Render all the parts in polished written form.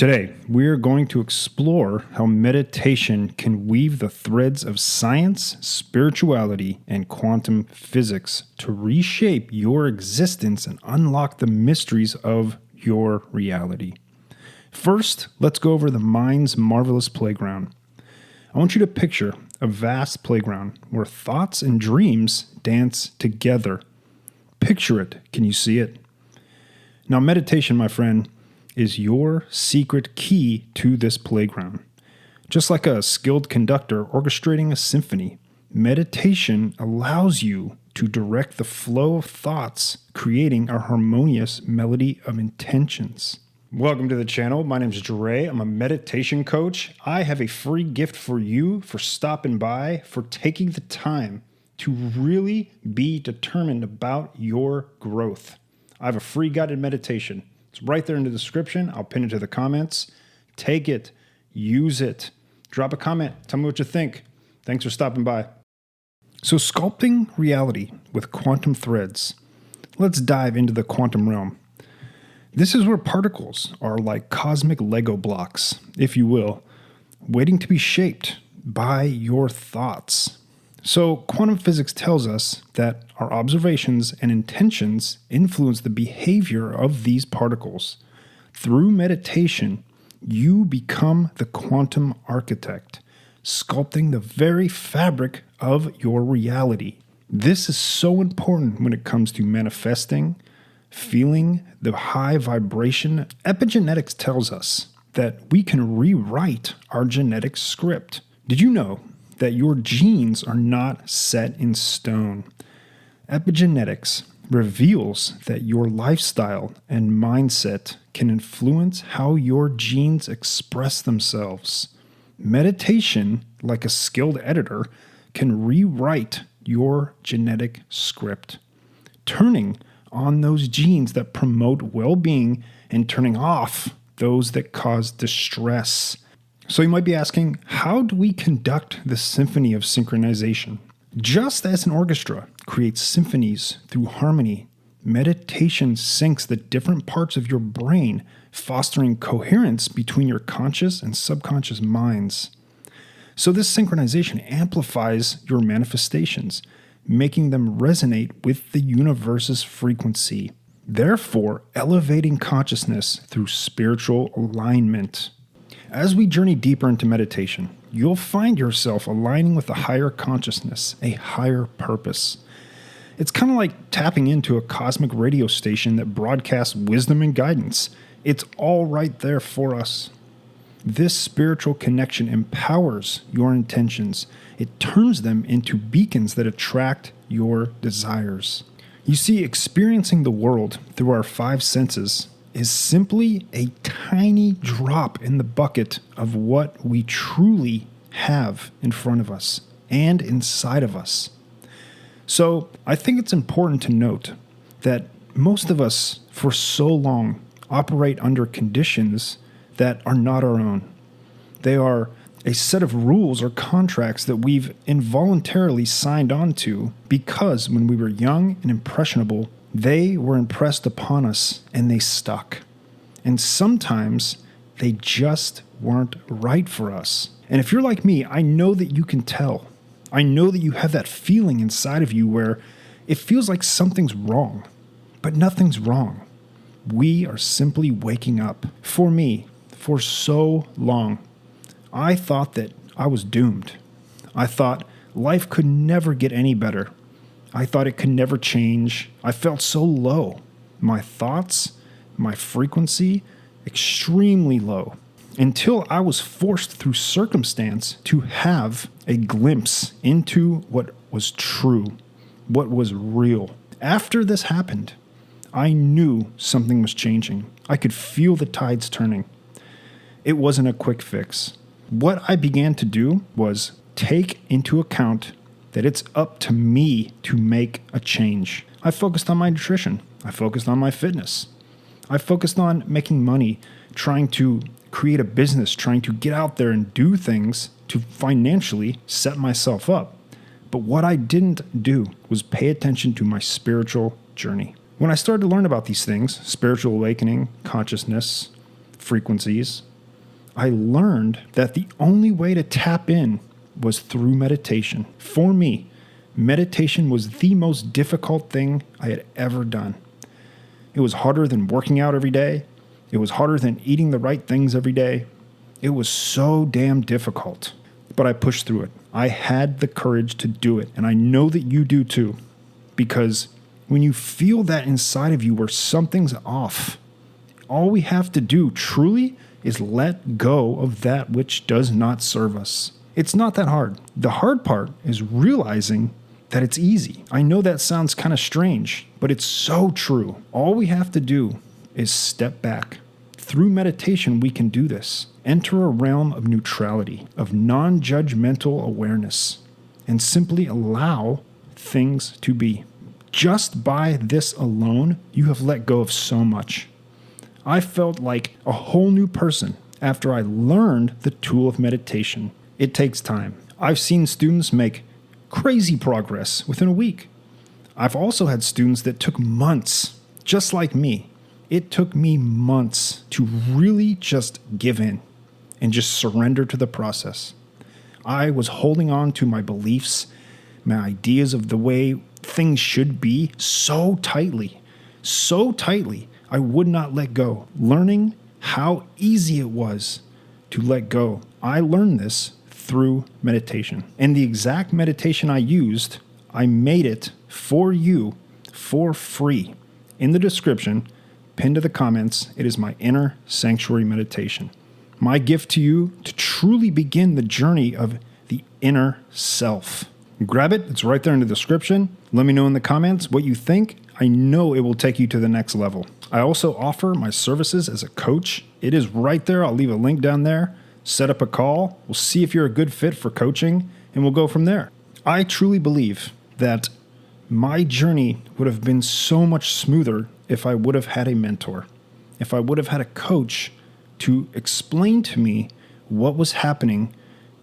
Today, we're going to explore how meditation can weave the threads of science, spirituality, and quantum physics to reshape your existence and unlock the mysteries of your reality. First, let's go over the mind's marvelous playground. I want you to picture a vast playground where thoughts and dreams dance together. Picture it. Can you see it? Now, meditation, my friend, is your secret key to this playground. Just like a skilled conductor orchestrating a symphony, meditation allows you to direct the flow of thoughts, creating a harmonious melody of intentions. Welcome to the channel. My name is Dre. I'm a meditation coach. I have a free gift for you for stopping by, for taking the time to really be determined about your growth. I have a free guided meditation. It's right there in the description. I'll pin it to the comments. Take it. Use it. Drop a comment. Tell me what you think. Thanks for stopping by. So, sculpting reality with quantum threads. Let's dive into the quantum realm. This is where particles are like cosmic Lego blocks, if you will, waiting to be shaped by your thoughts. So, quantum physics tells us that our observations and intentions influence the behavior of these particles. Through meditation, you become the quantum architect, sculpting the very fabric of your reality. This is so important when it comes to manifesting, feeling the high vibration. Epigenetics tells us that we can rewrite our genetic script. Did you know that your genes are not set in stone? Epigenetics reveals that your lifestyle and mindset can influence how your genes express themselves. Meditation, like a skilled editor, can rewrite your genetic script, turning on those genes that promote well-being and turning off those that cause distress. So you might be asking, how do we conduct the symphony of synchronization? Just as an orchestra creates symphonies through harmony, meditation syncs the different parts of your brain, fostering coherence between your conscious and subconscious minds. So this synchronization amplifies your manifestations, making them resonate with the universe's frequency, therefore elevating consciousness through spiritual alignment. As we journey deeper into meditation, you'll find yourself aligning with a higher consciousness, a higher purpose. It's kind of like tapping into a cosmic radio station that broadcasts wisdom and guidance. It's all right there for us. This spiritual connection empowers your intentions. It turns them into beacons that attract your desires. You see, experiencing the world through our five senses is simply a tiny drop in the bucket of what we truly have in front of us and inside of us. So I think it's important to note that most of us for so long operate under conditions that are not our own. They are a set of rules or contracts that we've involuntarily signed on to because when we were young and impressionable, they were impressed upon us and they stuck. And sometimes they just weren't right for us. And if you're like me, I know that you can tell. I know that you have that feeling inside of you where it feels like something's wrong, but nothing's wrong. We are simply waking up. For me, for so long, I thought that I was doomed. I thought life could never get any better. I thought it could never change. I felt so low. My thoughts, my frequency, extremely low. Until I was forced through circumstance to have a glimpse into what was true, what was real. After this happened, I knew something was changing. I could feel the tides turning. It wasn't a quick fix. What I began to do was take into account that it's up to me to make a change. I focused on my nutrition. I focused on my fitness. I focused on making money, trying to create a business, trying to get out there and do things to financially set myself up. But what I didn't do was pay attention to my spiritual journey. When I started to learn about these things, spiritual awakening, consciousness, frequencies, I learned that the only way to tap in was through meditation. For me, meditation was the most difficult thing I had ever done. It was harder than working out every day. It was harder than eating the right things every day. It was so damn difficult, but I pushed through it. I had the courage to do it, and I know that you do too, because when you feel that inside of you where something's off, all we have to do truly is let go of that which does not serve us. It's not that hard. The hard part is realizing that it's easy. I know that sounds kind of strange, but it's so true. All we have to do is step back. Through meditation, we can do this. Enter a realm of neutrality, of non-judgmental awareness, and simply allow things to be. Just by this alone, you have let go of so much. I felt like a whole new person after I learned the tool of meditation. It takes time. I've seen students make crazy progress within a week. I've also had students that took months, just like me. It took me months to really just give in and just surrender to the process. I was holding on to my beliefs, my ideas of the way things should be so tightly, I would not let go. Learning how easy it was to let go. I learned this through meditation. And the exact meditation I used, I made it for you for free. In the description, pinned to the comments, it is my inner sanctuary meditation. My gift to you to truly begin the journey of the inner self. Grab it. It's right there in the description. Let me know in the comments what you think. I know it will take you to the next level. I also offer my services as a coach. It is right there. I'll leave a link down there. Set up a call. We'll see if you're a good fit for coaching, and we'll go from there. I truly believe that my journey would have been so much smoother if I would have had a mentor, if I would have had a coach to explain to me what was happening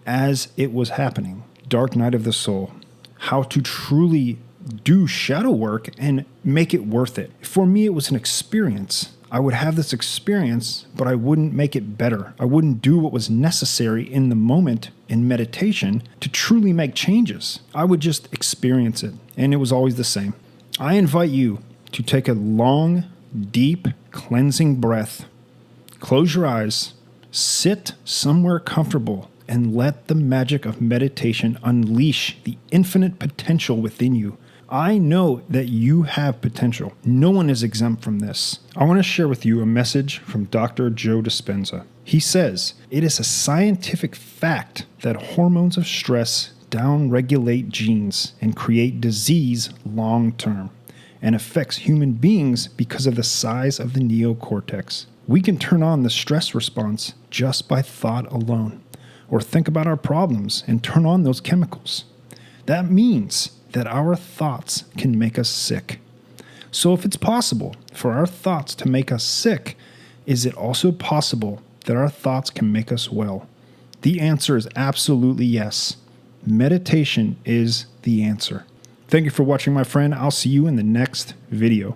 as it was happening. Dark night of the soul. How to truly do shadow work and make it worth it. For me, it was an experience. I would have this experience, but I wouldn't make it better. I wouldn't do what was necessary in the moment in meditation to truly make changes. I would just experience it, and it was always the same. I invite you to take a long, deep, cleansing breath. Close your eyes, sit somewhere comfortable, and let the magic of meditation unleash the infinite potential within you. I know that you have potential. No one is exempt from this. I want to share with you a message from Dr. Joe Dispenza. He says, "It is a scientific fact that hormones of stress downregulate genes and create disease long term, and affects human beings because of the size of the neocortex. We can turn on the stress response just by thought alone, or think about our problems and turn on those chemicals. That means that our thoughts can make us sick. So if it's possible for our thoughts to make us sick, is it also possible that our thoughts can make us well? The answer is absolutely yes. Meditation is the answer. Thank you for watching, my friend. I'll see you in the next video.